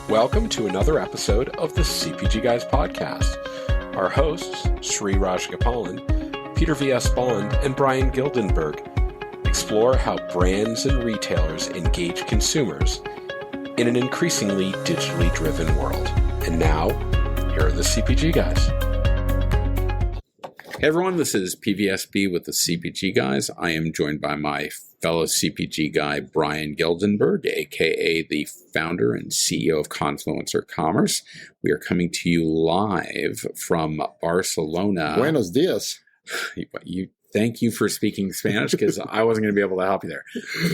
Welcome to another episode of the CPG Guys podcast. Our hosts, Sri Rajgopalan, Peter V.S. Bond, and Brian Gildenberg explore how brands and retailers engage consumers in an increasingly digitally driven world. And now, here are the CPG Guys. Hey everyone, this is PVSB with the CPG Guys. I am joined by my fellow CPG guy, Brian Gildenberg, aka the founder and CEO of Confluencer Commerce. We are coming to you live from Barcelona. Buenos dias. Thank you for speaking Spanish, because I wasn't going to be able to help you there.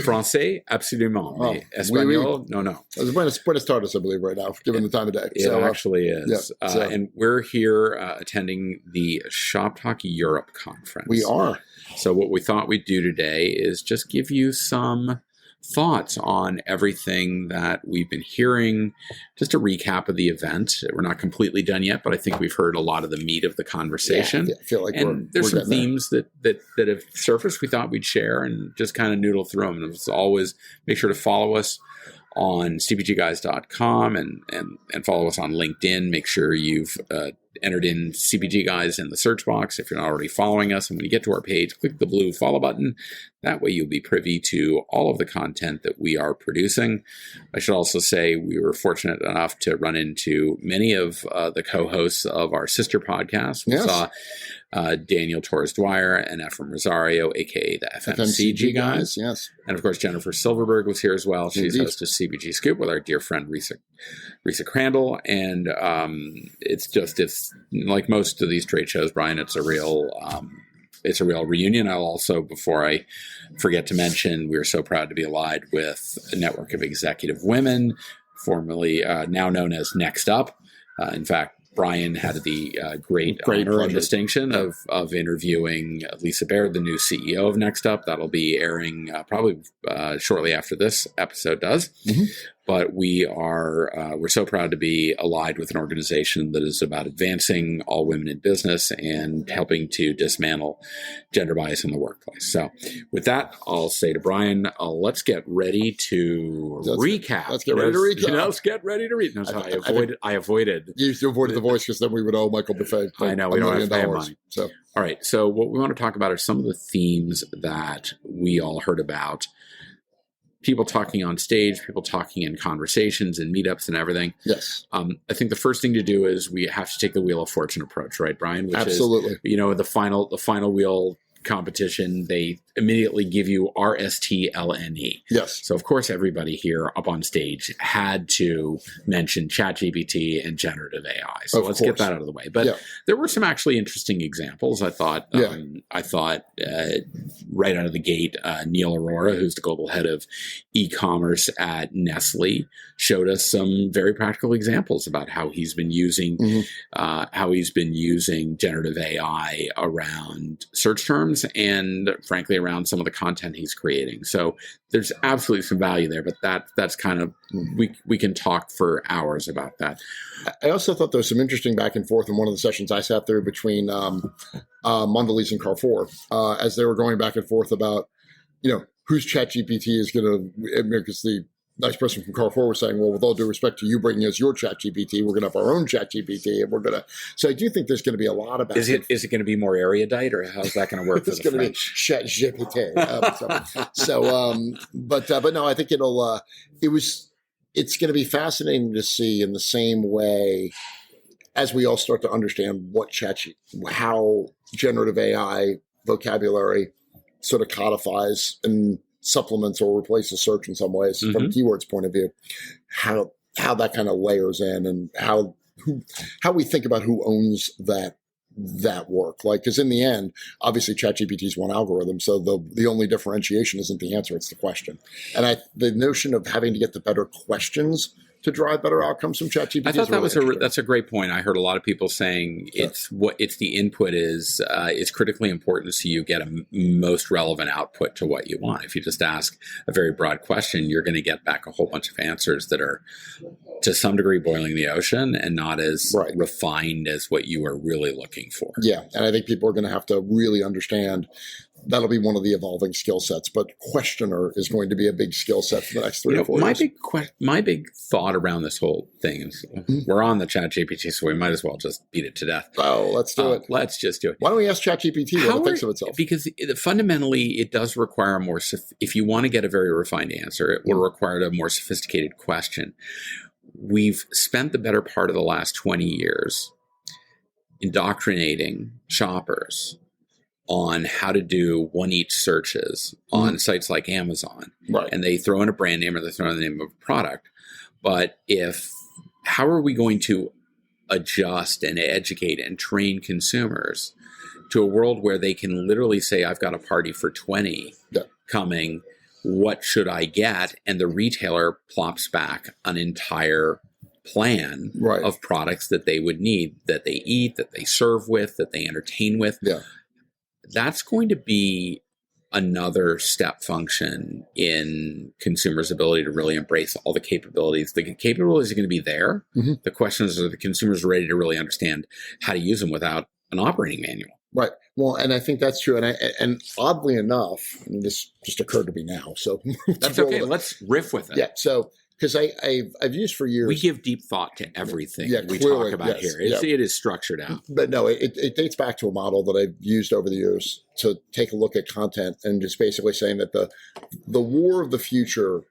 Français, absolument. Mais Espanol, no. It's Buenos tardes, I believe, right now, given the time of day. It actually is. Yeah, and we're here attending the Shoptalk Europe conference. We are. So what we thought we'd do today is just give you some thoughts on everything that we've been hearing, just a recap of the event. We're not completely done yet, but I think we've heard a lot of the meat of the conversation. Yeah, I feel like there's some themes that have surfaced we thought we'd share and just kind of noodle through them. And as always, make sure to follow us on cpgguys.com and follow us on LinkedIn. Make sure you've entered in CPG Guys in the search box if you're not already following us. And when you get to our page, click the blue follow button. That way you'll be privy to all of the content that we are producing. I should also say we were fortunate enough to run into many of the co-hosts of our sister podcast. We saw Daniel Torres-Dwyer and Ephraim Rosario, a.k.a. the FMCG Guys. Yes. And of course, Jennifer Silverberg was here as well. She's host of CPG Scoop with our dear friend Risa Crandall. And it's like most of these trade shows, Brian, it's a real reunion. I'll also, before I forget to mention, we're so proud to be allied with a network of executive women, formerly now known as Next Up. In fact, Brian had the great honor and distinction of interviewing Lisa Baird, the new CEO of Next Up. That'll be airing probably shortly after this episode does. Mm-hmm. But we're so proud to be allied with an organization that is about advancing all women in business and helping to dismantle gender bias in the workplace. So with that, I'll say to Brian, let's get ready to recap. Let's get ready to recap. Let's get ready to recap. No, I avoided. You avoided the voice because then we would owe Michael Buffet. I know, we don't have to pay money. So. All right. So what we want to talk about are some of the themes that we all heard about. People talking on stage, people talking in conversations and meetups and everything. Yes. I think the first thing to do is we have to take the Wheel of Fortune approach, right, Brian? Which Absolutely. is, the final wheel competition, they immediately give you RSTLNE. Yes. So, of course, everybody here up on stage had to mention ChatGPT and generative AI. So let's get that out of the way. But there were some actually interesting examples. I thought right out of the gate, Neil Arora, who's the global head of e-commerce at Nestle, showed us some very practical examples about how he's been using generative AI around search terms and, frankly, around some of the content he's creating. So there's absolutely some value there, but that's kind of, we can talk for hours about that. I also thought there was some interesting back and forth in one of the sessions I sat through between Mondelez and Carrefour as they were going back and forth about, whose ChatGPT is going to, because the nice person from Carrefour was saying, well, with all due respect to you bringing us your ChatGPT, we're going to have our own ChatGPT, and we're going to. So I do think there's going to be a lot of. Is it going to be more erudite, or how's that going to work for the French? It's going to be ChatGPT. But no, I think it's going to be fascinating to see in the same way as we all start to understand how generative AI vocabulary sort of codifies and supplements or replaces search in some ways from a keywords point of view, how that kind of layers in and how we think about who owns that work. Like, because in the end, obviously ChatGPT is one algorithm. So the only differentiation isn't the answer, it's the question. And the notion of having to get the better questions to drive better outcomes from ChatGPT. I thought that's a great point. I heard a lot of people saying it's the input is critically important, so you get a most relevant output to what you want. If you just ask a very broad question, you're going to get back a whole bunch of answers that are to some degree boiling the ocean and not as refined as what you are really looking for. Yeah, and I think people are going to have to really understand that'll be one of the evolving skill sets. But questioner is going to be a big skill set for the next 3 or 4 years. My big thought around this whole thing is we're on the Chat GPT, so we might as well just beat it to death. Oh, let's do it. Let's just do it. Why don't we ask Chat GPT what it thinks of itself? Because fundamentally, it does require if you want to get a very refined answer, it will require a more sophisticated question. We've spent the better part of the last 20 years indoctrinating shoppers on how to do one each searches on sites like Amazon. Right. And they throw in a brand name or they throw in the name of a product. But how are we going to adjust and educate and train consumers to a world where they can literally say, I've got a party for 20 coming, what should I get? And the retailer plops back an entire plan of products that they would need, that they eat, that they serve with, that they entertain with. Yeah. That's going to be another step function in consumers' ability to really embrace all the capabilities. The capabilities are going to be there. The question is, are the consumers ready to really understand how to use them without an operating manual? Right. Well, and I think that's true. And oddly enough, and this just occurred to me now, so that's okay. Let's riff with it. Yeah. So, because I've used for years. We give deep thought to everything we talk about here. It is structured out. But no, it dates back to a model that I've used over the years to take a look at content and just basically saying that the war of the future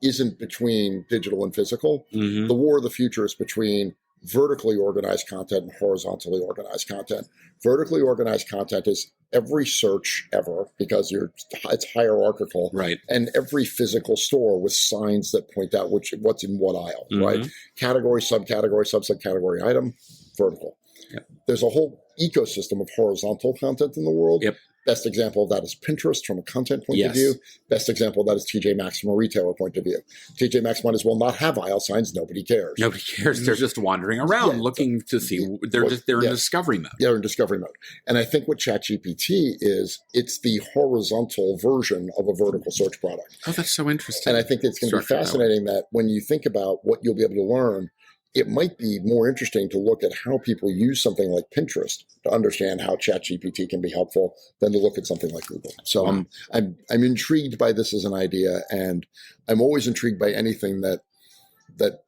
isn't between digital and physical. The war of the future is between vertically organized content and horizontally organized content. Vertically organized content is every search ever because it's hierarchical, right? And every physical store with signs that point out what's in what aisle, right? Category, subcategory, subcategory item, vertical. Yep. There's a whole ecosystem of horizontal content in the world. Yep. Best example of that is Pinterest from a content point of view. Best example of that is TJ Maxx from a retailer point of view. TJ Maxx might as well not have aisle signs. Nobody cares. Nobody cares. They're just wandering around looking to see. They're in discovery mode. They're in discovery mode. And I think what ChatGPT is, it's the horizontal version of a vertical search product. Oh, that's so interesting. And I think it's going to be fascinating that when you think about what you'll be able to learn, it might be more interesting to look at how people use something like Pinterest to understand how ChatGPT can be helpful than to look at something like Google. So I'm intrigued by this as an idea, and I'm always intrigued by anything that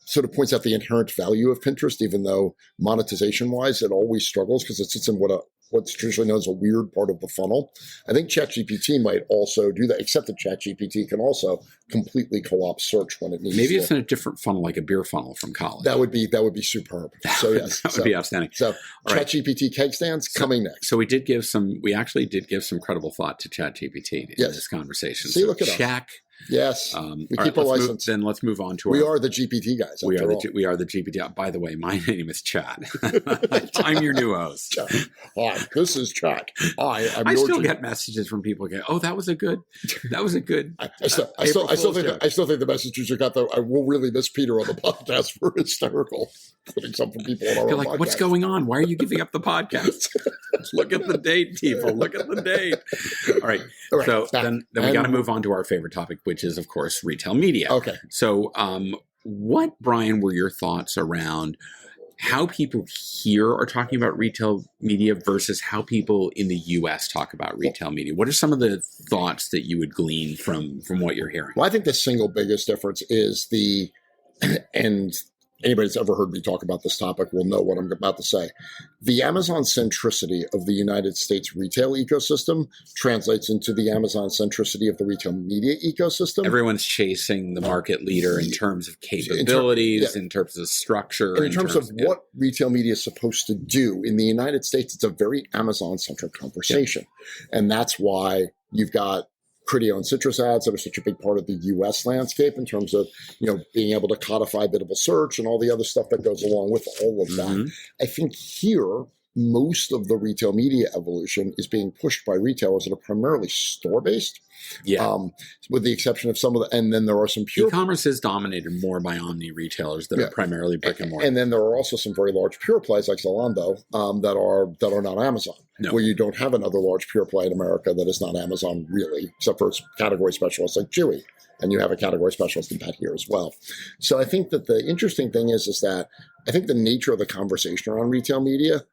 sort of points out the inherent value of Pinterest, even though monetization-wise it always struggles because it sits in what's traditionally known as a weird part of the funnel. I think ChatGPT might also do that, except that ChatGPT can also completely co-opt search when it needs to. Maybe it's in a different funnel, like a beer funnel from college. That would be superb. So yes, that would be outstanding. So ChatGPT keg stands coming next. So we actually did give some credible thought to ChatGPT in this conversation. See, look at us. Check. Yes, we keep our license. Then let's move on to We are the GPT guys. We are the GPT. By the way, my name is Chad. I'm your new host. Hi, this is Chad. I still get messages from people going, "Oh, that was a good." I still think the messages you got though. I will really miss Peter on the podcast. We're hysterical. Putting some from people on our They're like, podcast. What's going on? Why are you giving up the podcast? Look at the date, people. Look at the date. All right. So then we got to move on to our favorite topic, which is, of course, retail media. Okay. So what, Brian, were your thoughts around how people here are talking about retail media versus how people in the U.S. talk about retail media? What are some of the thoughts that you would glean from what you're hearing? Well, I think the single biggest difference is and anybody that's ever heard me talk about this topic will know what I'm about to say. The Amazon centricity of the United States retail ecosystem translates into the Amazon centricity of the retail media ecosystem. Everyone's chasing the market leader in terms of capabilities, in terms of structure. In terms of what retail media is supposed to do. In the United States, it's a very Amazon-centric conversation. Yeah. And that's why you've got Criteo and Citrus ads that are such a big part of the U.S. landscape in terms of, being able to codify biddable search and all the other stuff that goes along with all of that. I think here, most of the retail media evolution is being pushed by retailers that are primarily store-based. Yeah. With the exception of some of the, and then there are some pure e-commerce is dominated more by omni retailers that are primarily brick and mortar. And then there are also some very large pure plays like Zalando that are not Amazon. No. Where you don't have another large pure play in America that is not Amazon really, except for its category specialists like Chewy. And you have a category specialist in that here as well. So I think that the interesting thing is that I think the nature of the conversation around retail media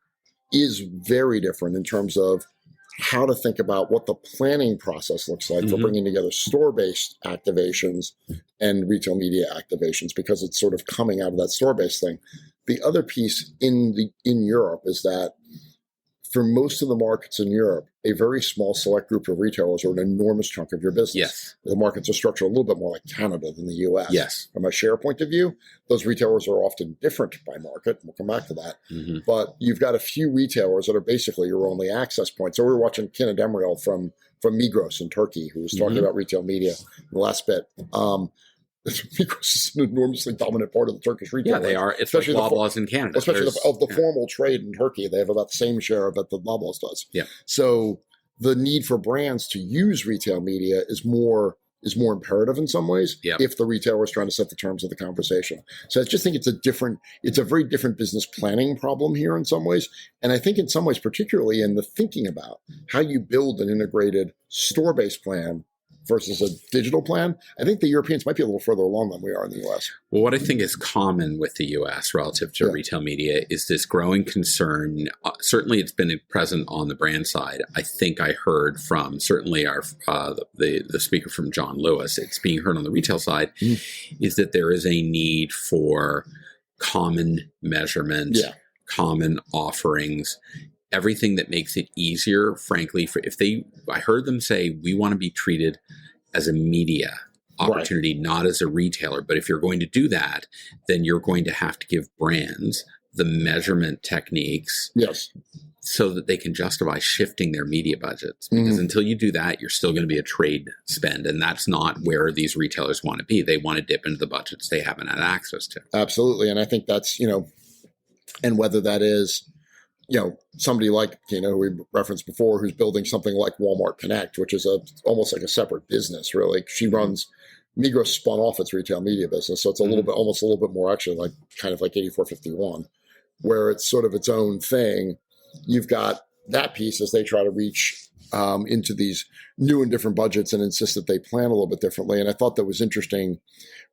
is very different in terms of how to think about what the planning process looks like for bringing together store-based activations and retail media activations, because it's sort of coming out of that store-based thing. The other piece in Europe is that for most of the markets in Europe, a very small select group of retailers are an enormous chunk of your business. Yes. The markets are structured a little bit more like Canada than the US. Yes. From a share point of view, those retailers are often different by market. We'll come back to that. But you've got a few retailers that are basically your only access point. So we were watching Kenan Demirel from Migros in Turkey, who was talking about retail media in the last bit. Migros is an enormously dominant part of the Turkish retail. Yeah, they are. It's especially like Loblaws in Canada. Especially of the formal trade in Turkey. They have about the same share of it that Loblaws does. Yeah. So the need for brands to use retail media is more imperative in some ways if the retailer is trying to set the terms of the conversation. So I just think it's a very different business planning problem here in some ways. And I think in some ways, particularly in the thinking about how you build an integrated store-based plan versus a digital plan, I think the Europeans might be a little further along than we are in the US. Well, what I think is common with the US relative to retail media is this growing concern. Certainly it's been present on the brand side. I think I heard from certainly our the speaker from John Lewis, it's being heard on the retail side, is that there is a need for common measurement, common offerings, everything that makes it easier, frankly, I heard them say, we want to be treated as a media opportunity, not as a retailer. But if you're going to do that, then you're going to have to give brands the measurement techniques so that they can justify shifting their media budgets. Because until you do that, you're still going to be a trade spend. And that's not where these retailers want to be. They want to dip into the budgets they haven't had access to. Absolutely. And I think that's, and whether that is, somebody like, who we referenced before, who's building something like Walmart Connect, which is almost like a separate business, really. She runs, Migros spun off its retail media business. So it's almost a little bit more actually kind of like 8451, where it's sort of its own thing. You've got that piece as they try to reach into these new and different budgets and insist that they plan a little bit differently. And I thought that was interesting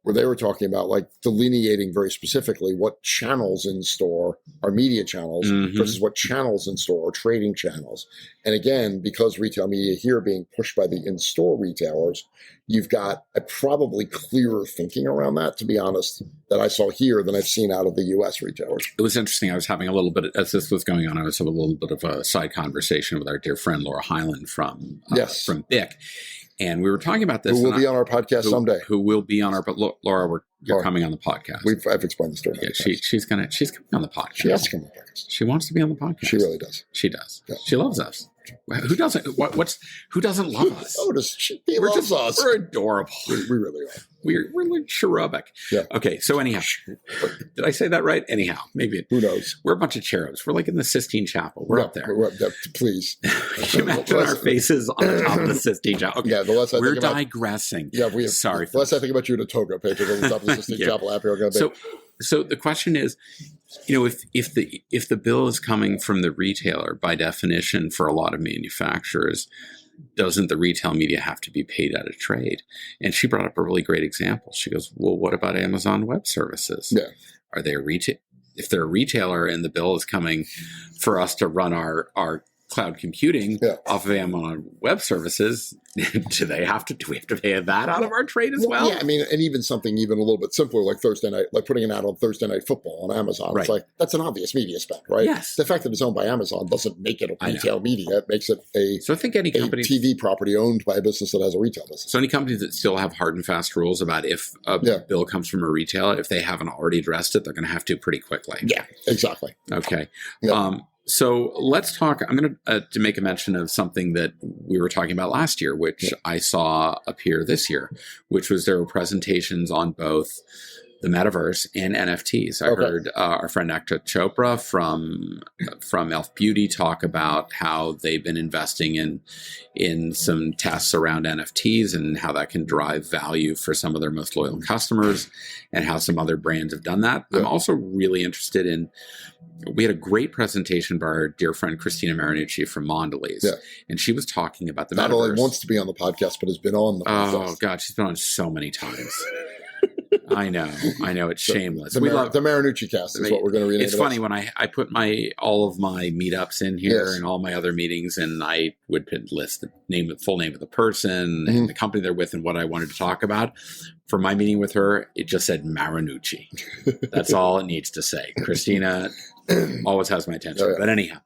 where they were talking about delineating very specifically what channels in store are media channels versus what channels in store are trading channels. And again, because retail media here being pushed by the in-store retailers, you've got a probably clearer thinking around that, to be honest, that I saw here than I've seen out of the U.S. retailers. It was interesting. I was having a little bit, as this was going on, I was having a little bit of a side conversation with our dear friend Laura Hyland from BIC. And we were talking about this. Who will be on our podcast someday. Who will be on our, but Laura, you're coming on the podcast. I've explained the story. Yeah, she's coming on the podcast. She has to come on the podcast. She wants to be on the podcast. She really does. She does. Yeah. She loves us. Who doesn't? Who doesn't love us? He loves us. We're adorable. We really are. We're like cherubic. Yeah. Okay. So anyhow, did I say that right? Anyhow, maybe. Who knows? We're a bunch of cherubs. We're like in the Sistine Chapel. We're up there. Please. Can you imagine our faces on the top of the Sistine Chapel? Okay. Yeah. We're digressing. Yeah. Sorry. The less I think about you in a toga picture on the top of the Sistine Chapel app, you're going to be. So the question is, if the bill is coming from the retailer, by definition, for a lot of manufacturers, doesn't the retail media have to be paid out of trade? And she brought up a really great example. She goes, well, what about Amazon Web Services? Yeah. Are they if they're a retailer and the bill is coming for us to run our cloud computing off of Amazon Web Services, do we have to pay that out of our trade as well? Yeah, I mean, and even something a little bit simpler like Thursday night, like putting an ad on Thursday Night Football on Amazon. Right. It's like, that's an obvious media spend, right? Yes. The fact that it's owned by Amazon doesn't make it a retail media. It makes it So I think any company, TV property owned by a business that has a retail business. So any companies that still have hard and fast rules about if a bill comes from a retailer, if they haven't already addressed it, they're going to have to pretty quickly. Yeah, exactly. Okay. Yeah. So let's talk. I'm going to make a mention of something that we were talking about last year, which I saw appear this year, which was there were presentations on both the Metaverse and NFTs. I heard our friend Ekta Chopra from Elf Beauty talk about how they've been investing in some tests around NFTs and how that can drive value for some of their most loyal customers, and how some other brands have done that. I'm also really interested in. We had a great presentation by our dear friend Christina Marinucci from Mondelez, and she was talking about the Metaverse. Not only wants to be on the podcast, but has been on the podcast. Oh God, she's been on so many times. I know. It's shameless. The Marinucci cast is what we're going to rename. It's funny when I put all of my meetups in here and all my other meetings, and I would list the full name of the person and the company they're with and what I wanted to talk about. For my meeting with her, it just said Marinucci. That's all it needs to say. Christina always has my attention. Oh, yeah. But anyhow,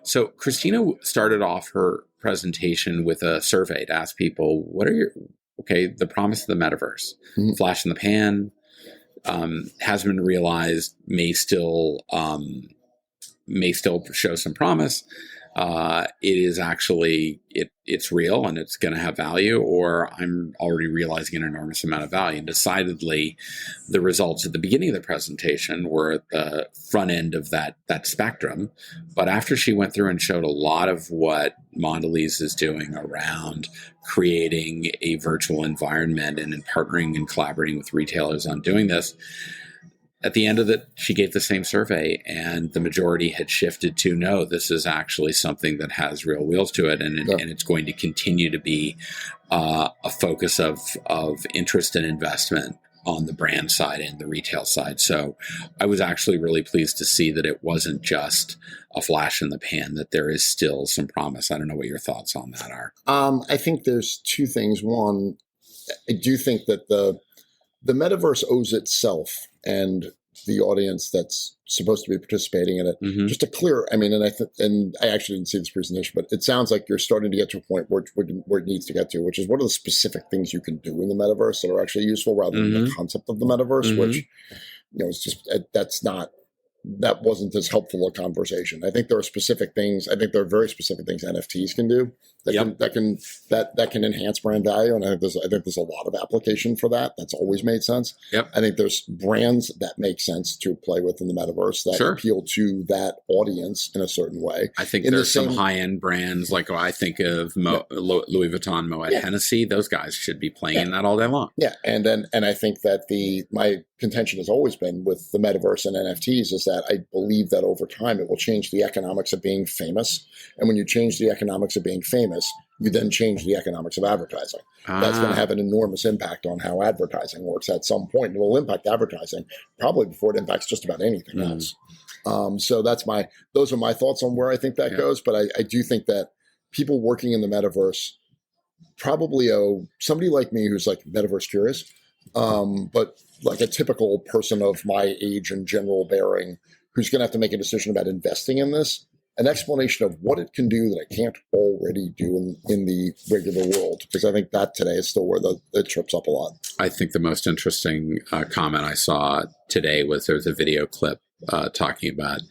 so Christina started off her presentation with a survey to ask people, what are the promise of the metaverse, flash in the pan, hasn't been realized, may still show some promise. It is actually, it's real and it's going to have value, or I'm already realizing an enormous amount of value. And decidedly, the results at the beginning of the presentation were at the front end of that spectrum. But after she went through and showed a lot of what Mondelez is doing around creating a virtual environment and in partnering and collaborating with retailers on doing this, at the end of it, she gave the same survey, and the majority had shifted to, no, this is actually something that has real wheels to it, and it's going to continue to be a focus of interest and investment on the brand side and the retail side. So I was actually really pleased to see that it wasn't just a flash in the pan, that there is still some promise. I don't know what your thoughts on that are. I think there's two things. One, I do think that the metaverse owes itself and the audience that's supposed to be participating in it just a clear. I mean, and I actually didn't see this presentation, but it sounds like you're starting to get to a point where it needs to get to, which is what are the specific things you can do in the metaverse that are actually useful, rather than the concept of the metaverse, which is just that wasn't as helpful a conversation. I think there are specific things. I think there are very specific things NFTs can do that can enhance brand value, and I think there's a lot of application for that. That's always made sense. I think there's brands that make sense to play with in the metaverse that appeal to that audience in a certain way. I think there's some high-end brands, like I think of Louis Vuitton, Moet Hennessy. Those guys should be playing in that all day long. And I think that my contention has always been with the metaverse and NFTs is that I believe that over time it will change the economics of being famous. And when you change the economics of being famous, you then change the economics of advertising. That's going to have an enormous impact on how advertising works at some point. It will impact advertising probably before it impacts just about anything else. So those are my thoughts on where I think that goes. But I do think that people working in the metaverse probably owe somebody like me who's like metaverse curious, but like a typical person of my age and general bearing who's going to have to make a decision about investing in this, an explanation of what it can do that I can't already do in the regular world, because I think that today is still where it trips up a lot. I think the most interesting comment I saw today was there was a video clip talking about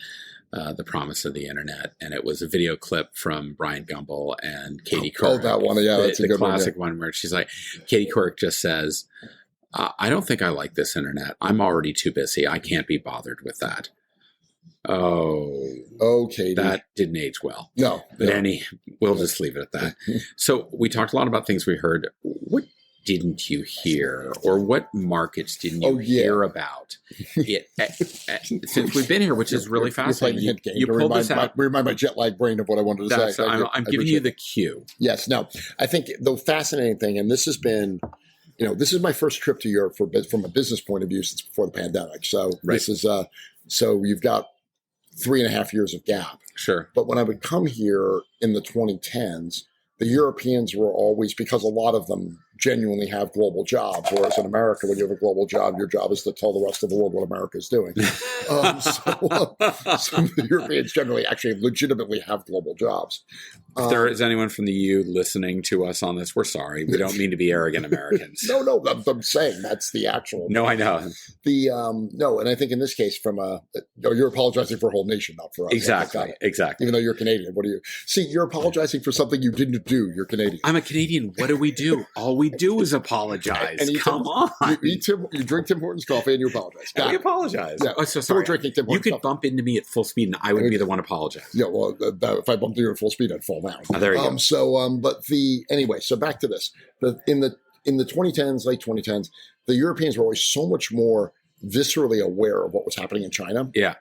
the promise of the internet, and it was a video clip from Brian Gumbel and Katie Couric. Oh, that one, that's a good one. The classic one where she's like, Katie Couric just says, I don't think I like this internet. I'm already too busy. I can't be bothered with that. Oh, Katie. That didn't age well. No. But we'll just leave it at that. So we talked a lot about things we heard. What didn't you hear, or what markets didn't you hear about? Since we've been here, which is really fascinating. You pulled this out. Remind my jet lag brain of what I wanted to say. I'm giving you the cue. Yes. No, I think the fascinating thing, and this has been, this is my first trip to Europe from a business point of view since before the pandemic. So this is, so you've got 3.5 years of gap. Sure. But when I would come here in the 2010s, the Europeans were always, because a lot of them genuinely have global jobs, whereas in America, when you have a global job, your job is to tell the rest of the world what America is doing. So the Europeans generally actually legitimately have global jobs. If there is anyone from the EU listening to us on this, we're sorry. We don't mean to be arrogant Americans. No, I'm saying that's the actual. No, I know. No, and I think in this case, you're apologizing for a whole nation, not for us. Exactly. Even though you're Canadian, what do you see? You're apologizing for something you didn't do. You're Canadian. I'm a Canadian. What do we do? All we do is apologize. Come on. You drink Tim Hortons coffee and you apologize. We apologize. Yeah. Oh, so sorry. Drinking Tim Hortons you could bump into me at full speed and I would be the one apologizing. Yeah, well, if I bumped into you at full speed, I'd fall down. Oh, there you go. So back to this. In the 2010s, late 2010s, the Europeans were always so much more viscerally aware of what was happening in China. Yeah.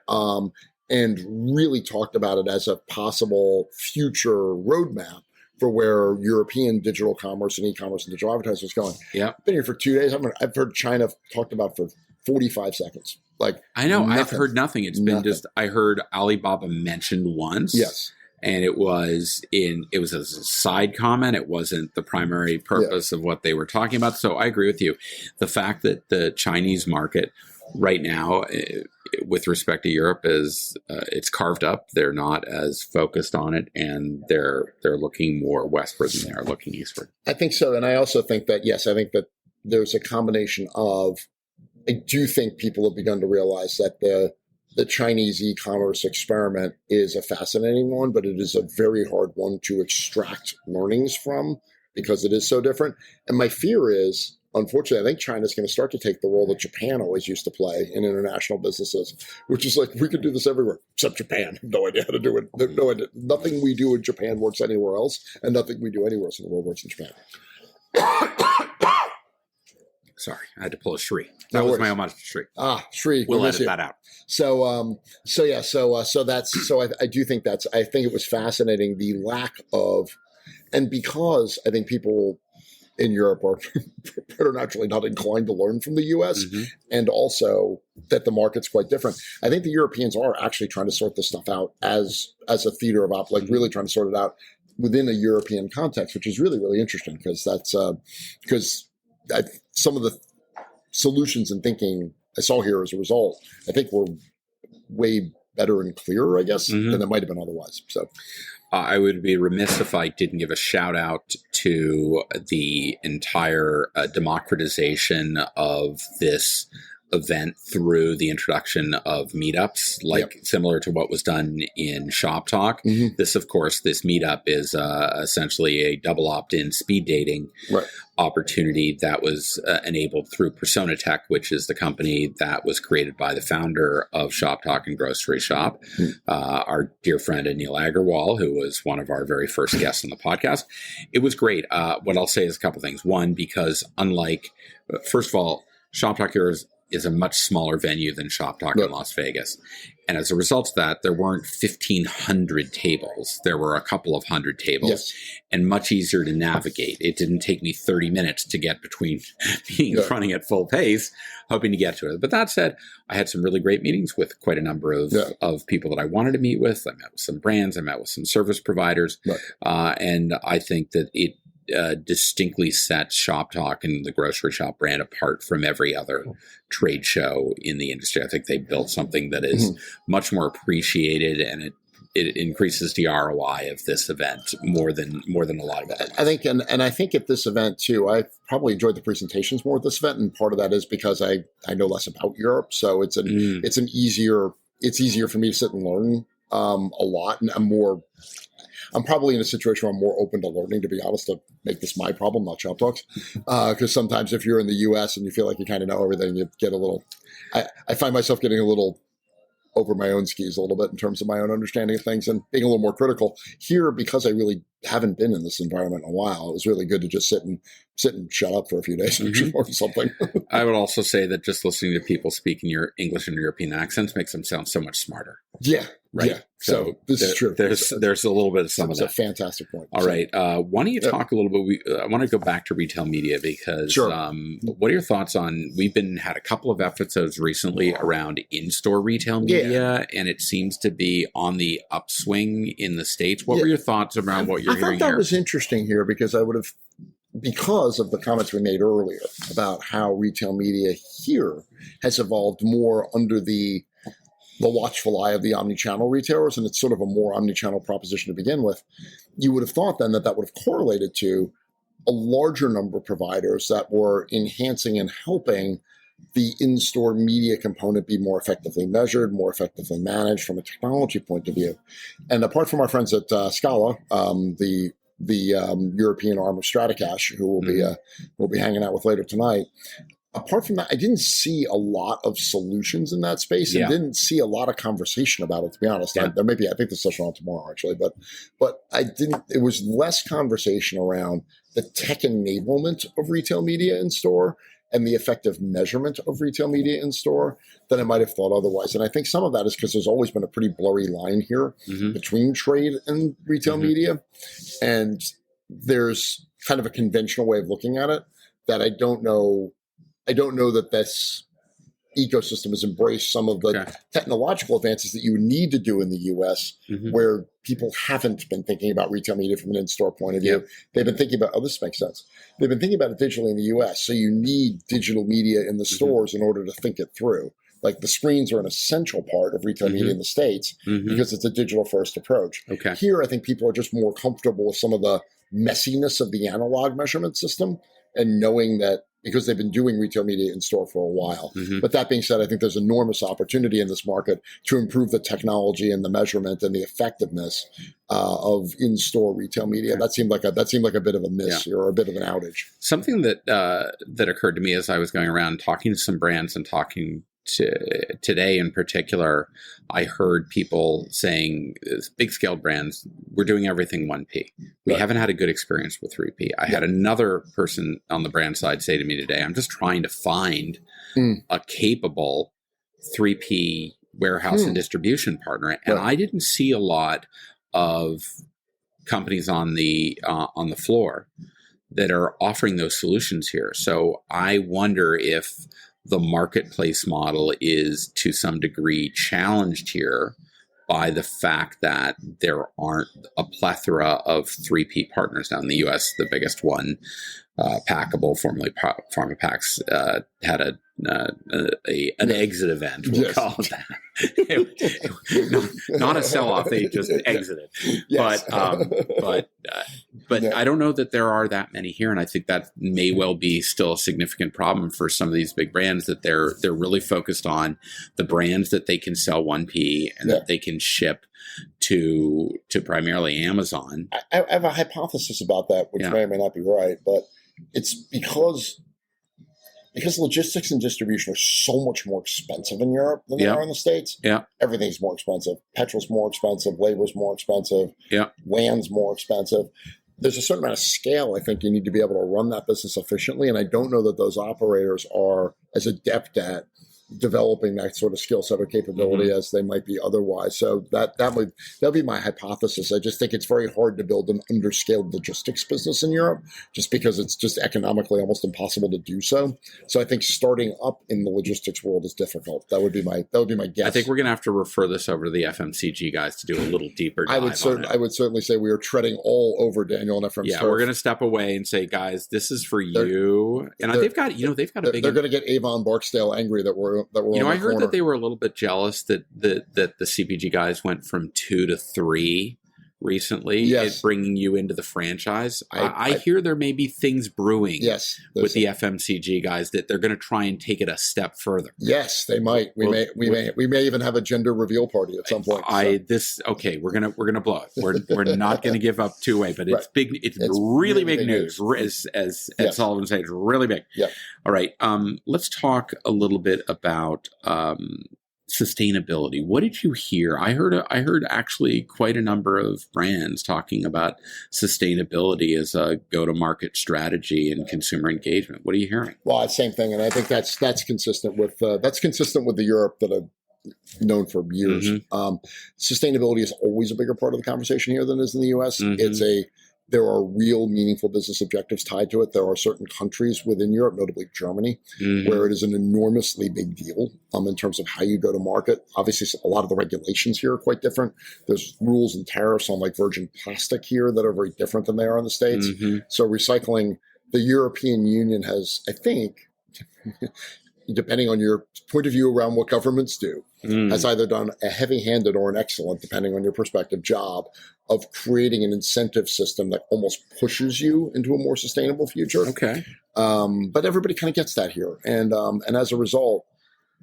And really talked about it as a possible future roadmap for where European digital commerce and e-commerce and digital advertising is going. Yeah. I've been here for 2 days. I've heard China talked about for 45 seconds. Like, I know. nothing. I've heard nothing. It's been just, I heard Alibaba mentioned once. Yes. And it was as a side comment. It wasn't the primary purpose of what they were talking about. So I agree with you. The fact that the Chinese market right now, with respect to Europe, is it's carved up. They're not as focused on it, and they're looking more westward than they are looking eastward. I think so, and I also think that I think that there's a combination of. I do think people have begun to realize that the Chinese e-commerce experiment is a fascinating one, but it is a very hard one to extract learnings from because it is so different. And my fear is, unfortunately, I think China's going to start to take the role that Japan always used to play in international businesses, which is like, we could do this everywhere except Japan. No idea how to do it. No idea. Nothing we do in Japan works anywhere else, and nothing we do anywhere else in the world works in Japan. Sorry, I had to pull a Shri. That was my homage to Shri. Shri. We'll edit that out. So I do think I think it was fascinating, the lack of, and because I think people in Europe are preternaturally not inclined to learn from the US, and also that the market's quite different. I think the Europeans are actually trying to sort this stuff out as a theater of really trying to sort it out within a European context, which is really, really interesting because that's some of the solutions and thinking I saw here as a result, I think were way better and clearer, I guess, than it might have been otherwise. So I would be remiss if I didn't give a shout out to the entire democratization of this event through the introduction of meetups, similar to what was done in Shoptalk. This meetup is essentially a double opt-in speed dating opportunity that was enabled through Persona Tech, which is the company that was created by the founder of Shoptalk and Grocery Shop, our dear friend Anil Agarwal, who was one of our very first guests on the podcast. It was great. What I'll say is a couple things. One, because first of all, Shoptalk Europe is a much smaller venue than Shoptalk in Las Vegas. And as a result of that, there weren't 1,500 tables. There were a couple of hundred tables and much easier to navigate. It didn't take me 30 minutes to get between being running at full pace, hoping to get to it. But that said, I had some really great meetings with quite a number of people that I wanted to meet with. I met with some brands. I met with some service providers. And I think that it distinctly sets Shoptalk and the grocery shop brand apart from every other trade show in the industry. I think they built something that is much more appreciated, and it increases the ROI of this event more than a lot of others. I think, and I think at this event too, I probably enjoyed the presentations more at this event, and part of that is because I know less about Europe, so it's easier for me to sit and learn a lot, and I'm probably in a situation where I'm more open to learning, to be honest, to make this my problem, not Shoptalk's. Because sometimes if you're in the US and you feel like you kind of know everything, you get a little, I find myself getting a little over my own skis a little bit in terms of my own understanding of things and being a little more critical. Here, because I really haven't been in this environment in a while, it was really good to just sit and shut up for a few days and learn something. I would also say that just listening to people speak in your English and European accents makes them sound so much smarter. Yeah. Right. Yeah. So this is true. There's a little bit of some of that. It's a fantastic point. All right. Why don't you talk a little bit? I want to go back to retail media because what are your thoughts on, we've had a couple of episodes recently around in-store retail media, and it seems to be on the upswing in the States. What were your thoughts around what you're hearing here? I thought that was interesting here because because of the comments we made earlier about how retail media here has evolved more under the watchful eye of the omnichannel retailers, and it's sort of a more omnichannel proposition to begin with. You would have thought then that would have correlated to a larger number of providers that were enhancing and helping the in-store media component be more effectively measured, more effectively managed from a technology point of view. And apart from our friends at Scala, the European arm of Stratacash, who we'll be hanging out with later tonight. Apart from that, I didn't see a lot of solutions in that space, and didn't see a lot of conversation about it, to be honest. I think the session on tomorrow, actually, but I didn't. It was less conversation around the tech enablement of retail media in store and the effective measurement of retail media in store than I might have thought otherwise. And I think some of that is because there's always been a pretty blurry line here between trade and retail media. And there's kind of a conventional way of looking at it that I don't know that this ecosystem has embraced some of the technological advances that you would need to do in the US, where people haven't been thinking about retail media from an in-store point of view. They've been thinking about, this makes sense. They've been thinking about it digitally in the US. So you need digital media in the stores in order to think it through. Like the screens are an essential part of retail media in the States because it's a digital first approach. Here, I think people are just more comfortable with some of the messiness of the analog measurement system and knowing that because they've been doing retail media in store for a while. But that being said, I think there's enormous opportunity in this market to improve the technology and the measurement and the effectiveness of in-store retail media. That seemed like a bit of a miss or a bit of an outage. Something that occurred to me as I was going around talking to some brands and talking today in particular, I heard people saying, big scale brands, we're doing everything 1P. We haven't had a good experience with 3P. I had another person on the brand side say to me today, I'm just trying to find a capable 3P warehouse and distribution partner. And I didn't see a lot of companies on the floor that are offering those solutions here. So I wonder if the marketplace model is to some degree challenged here by the fact that there aren't a plethora of 3P partners. Now in the US, the biggest one, Packable, formerly PharmaPacks, had an exit event. We'll call it that. not a sell-off; they just exited. But I don't know that there are that many here, and I think that may well be still a significant problem for some of these big brands, that they're really focused on the brands that they can sell 1P and that they can ship to primarily Amazon. I have a hypothesis about that, which may or may not be right, but it's because logistics and distribution are so much more expensive in Europe than they are in the States. Everything's more expensive. Petrol's more expensive. Labor's more expensive. Land's more expensive. There's a certain amount of scale I think you need to be able to run that business efficiently, and I don't know that those operators are as adept at developing that sort of skill set or capability as they might be otherwise. So that'll be my hypothesis. I just think it's very hard to build an underscaled logistics business in Europe just because it's just economically almost impossible to do so. So I think starting up in the logistics world is difficult. That would be my guess. I think we're going to have to refer this over to the FMCG guys to do a little deeper dive. I would certainly say we are treading all over Daniel and FM's turf. We're going to step away and say, guys, this is for you. And they've got a big. They're going to get Avon Barksdale angry that we're I heard that they were a little bit jealous that the CPG guys went from 2 to 3 recently, bringing you into the franchise. I hear there may be things brewing with the FMCG guys that they're going to try and take it a step further. Yes, they might. We may even have a gender reveal party at some point. We're gonna blow it. We're not going to give up two-way, but it's big. It's really big news. As Sullivan said, it's really big. All right. Let's talk a little bit about sustainability. What did you hear? I heard actually quite a number of brands talking about sustainability as a go-to-market strategy and consumer engagement. What are you hearing? Well, same thing, and I think that's consistent with the Europe that I've known for years. Sustainability is always a bigger part of the conversation here than it is in the US. There are real meaningful business objectives tied to it. There are certain countries within Europe, notably Germany, where it is an enormously big deal in terms of how you go to market. Obviously, a lot of the regulations here are quite different. There's rules and tariffs on like virgin plastic here that are very different than they are in the States. So recycling, the European Union has, I think, depending on your point of view around what governments do, has either done a heavy-handed or an excellent, depending on your perspective, job of creating an incentive system that almost pushes you into a more sustainable future. But everybody kind of gets that here. And as a result,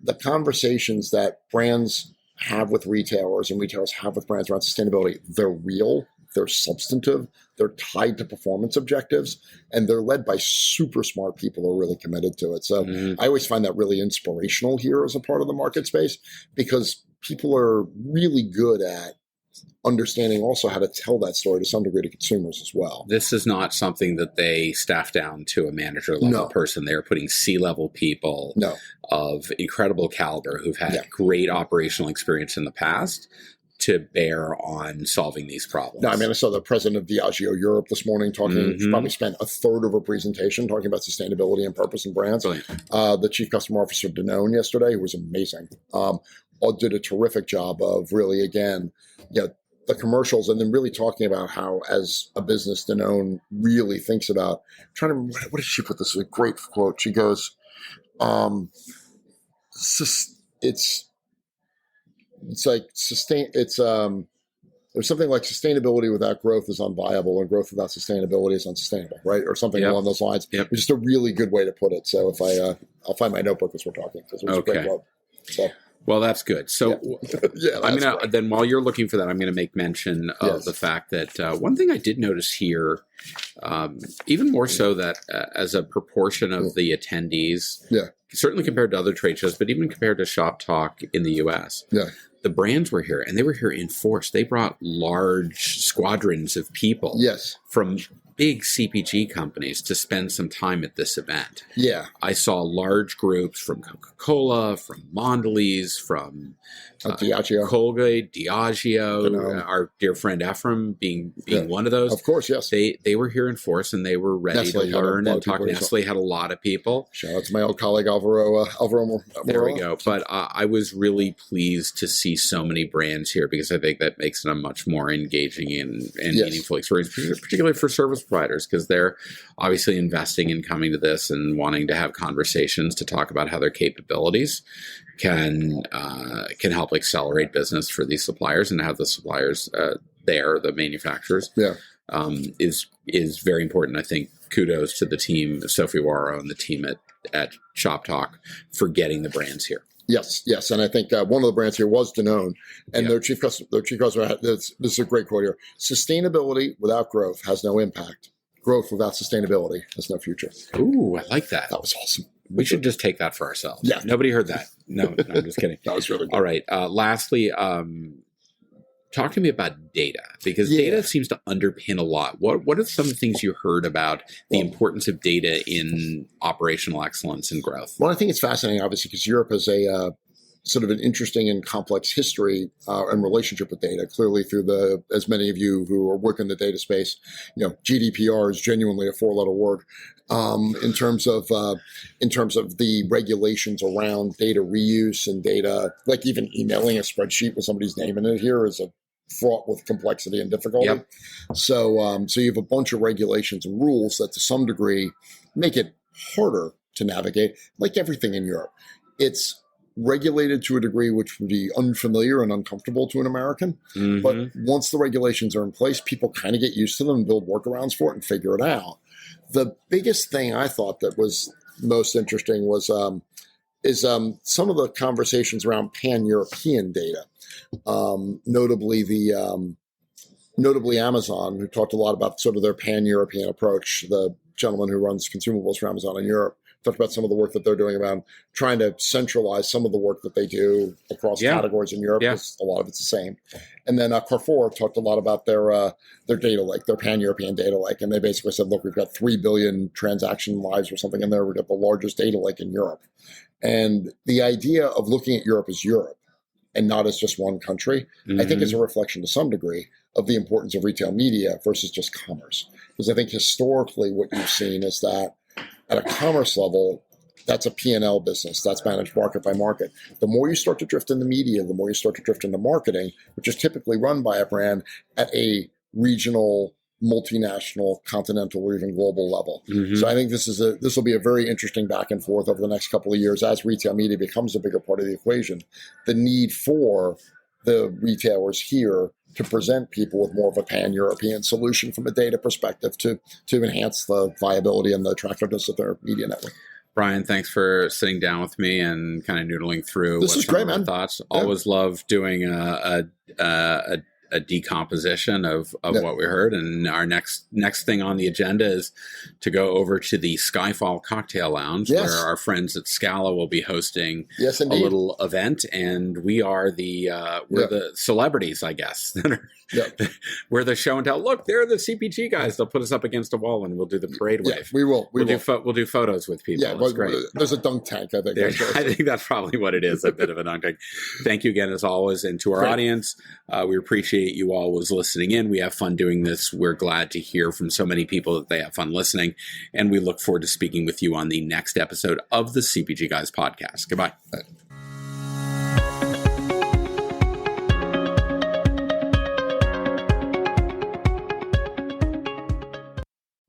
the conversations that brands have with retailers and retailers have with brands around sustainability, they're real, they're substantive, they're tied to performance objectives, and they're led by super smart people who are really committed to it. So I always find that really inspirational here as a part of the market space, because people are really good at understanding also how to tell that story to some degree to consumers as well. This is not something that they staff down to a manager level person. They're putting C-level people of incredible caliber who've had great operational experience in the past, to bear on solving these problems. No, I mean, I saw the president of Diageo Europe this morning talking, probably spent a third of her presentation talking about sustainability and purpose and brands. The chief customer officer, Danone, yesterday, who was amazing, did a terrific job of really, again, the commercials, and then really talking about how, as a business, Danone really thinks about what did she put this? A great quote. She goes, there's something like sustainability without growth is unviable, and growth without sustainability is unsustainable, right? Or something along those lines. It's just a really good way to put it. So if I'll find my notebook as we're talking, because it was a great quote. So. Well, that's good. So then while you're looking for that, I'm going to make mention of the fact that one thing I did notice here, even more so that as a proportion of the attendees, certainly compared to other trade shows, but even compared to Shoptalk in the US, the brands were here, and they were here in force. They brought large squadrons of people from big CPG companies to spend some time at this event. I saw large groups from Coca-Cola, from Mondelez, from Diageo. Colgate, Diageo, our dear friend Ephraim being one of those. Of course, yes. They were here in force, and they were ready to learn and talk. Nestle had a lot of people. Shout out to my old colleague Alvaro. There we go. But I was really pleased to see so many brands here, because I think that makes it a much more engaging and meaningful experience, particularly for service providers, because they're obviously investing in coming to this and wanting to have conversations to talk about how their capabilities can help accelerate business for these suppliers, and have the suppliers the manufacturers is very important. I think kudos to the team, Sophie Waro and the team at Shoptalk, for getting the brands here. Yes, and I think one of the brands here was Danone, and their chief customer. This is a great quote here: "Sustainability without growth has no impact. Growth without sustainability has no future." Ooh, I like that. That was awesome. We should just take that for ourselves. Yeah, nobody heard that. No, I'm just kidding. That was really good. All right. Lastly, talk to me about data, because data seems to underpin a lot. What are some of the things you heard about the importance of data in operational excellence and growth? Well, I think it's fascinating, obviously, because Europe has a sort of an interesting and complex history and relationship with data. Clearly, through as many of you who are working in the data space, GDPR is genuinely a 4-letter word in terms of the regulations around data reuse and data, like even emailing a spreadsheet with somebody's name in it here is fraught with complexity and difficulty. So you have a bunch of regulations and rules that to some degree make it harder to navigate. Like everything in Europe, it's regulated to a degree which would be unfamiliar and uncomfortable to an American. But once the regulations are in place, people kind of get used to them and build workarounds for it and figure it out. The biggest thing I thought that was most interesting was some of the conversations around pan-European data, notably Amazon, who talked a lot about sort of their pan-European approach. The gentleman who runs consumables for Amazon in Europe talked about some of the work that they're doing around trying to centralize some of the work that they do across categories in Europe, because a lot of it's the same. And then Carrefour talked a lot about their data lake, their pan-European data lake. And they basically said, look, we've got 3 billion transaction lives or something in there. We've got the largest data lake in Europe. And the idea of looking at Europe as Europe and not as just one country, I think is a reflection to some degree of the importance of retail media versus just commerce. Because I think historically what you've seen is that at a commerce level, that's a P&L business. That's managed market by market. The more you start to drift into media, the more you start to drift into marketing, which is typically run by a brand at a regional, multinational, continental, or even global level. So I think this will be a very interesting back and forth over the next couple of years as retail media becomes a bigger part of the equation. The need for the retailers here to present people with more of a pan-European solution from a data perspective to enhance the viability and the attractiveness of their media network. Bryan, thanks for sitting down with me and kind of noodling through this is great, man. Thoughts. Always love doing a a decomposition of what we heard. And our next thing on the agenda is to go over to the Skyfall Cocktail Lounge, where our friends at Scala will be hosting a little event, and we are the celebrities, I guess, that are we're the show and tell. Look, they're the CPG guys. They'll put us up against a wall, and we'll do the parade wave. We will. We'll do photos with people. Yeah, that's great. There's a dunk tank. I think. I think that's probably what it is. A bit of a dunk tank. Thank you again, as always, and to our audience. We appreciate you always listening in. We have fun doing this. We're glad to hear from so many people that they have fun listening, and we look forward to speaking with you on the next episode of the CPG Guys podcast. Goodbye. Bye.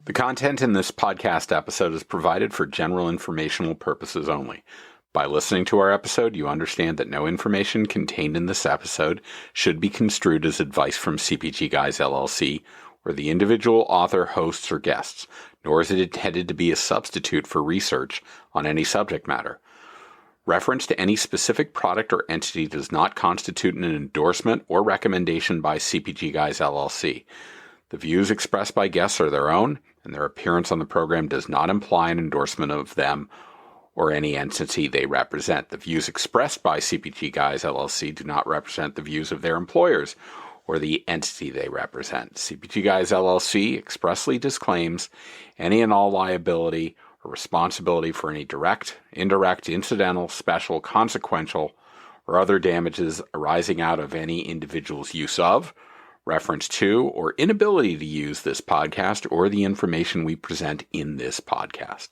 The content in this podcast episode is provided for general informational purposes only. By listening to our episode, you understand that no information contained in this episode should be construed as advice from CPG Guys LLC or the individual author, hosts, or guests, nor is it intended to be a substitute for research on any subject matter. Reference to any specific product or entity does not constitute an endorsement or recommendation by CPG Guys LLC. The views expressed by guests are their own, and their appearance on the program does not imply an endorsement of them or any entity they represent. The views expressed by CPG Guys LLC do not represent the views of their employers or the entity they represent. CPG Guys LLC expressly disclaims any and all liability or responsibility for any direct, indirect, incidental, special, consequential, or other damages arising out of any individual's use of, reference to, or inability to use this podcast or the information we present in this podcast.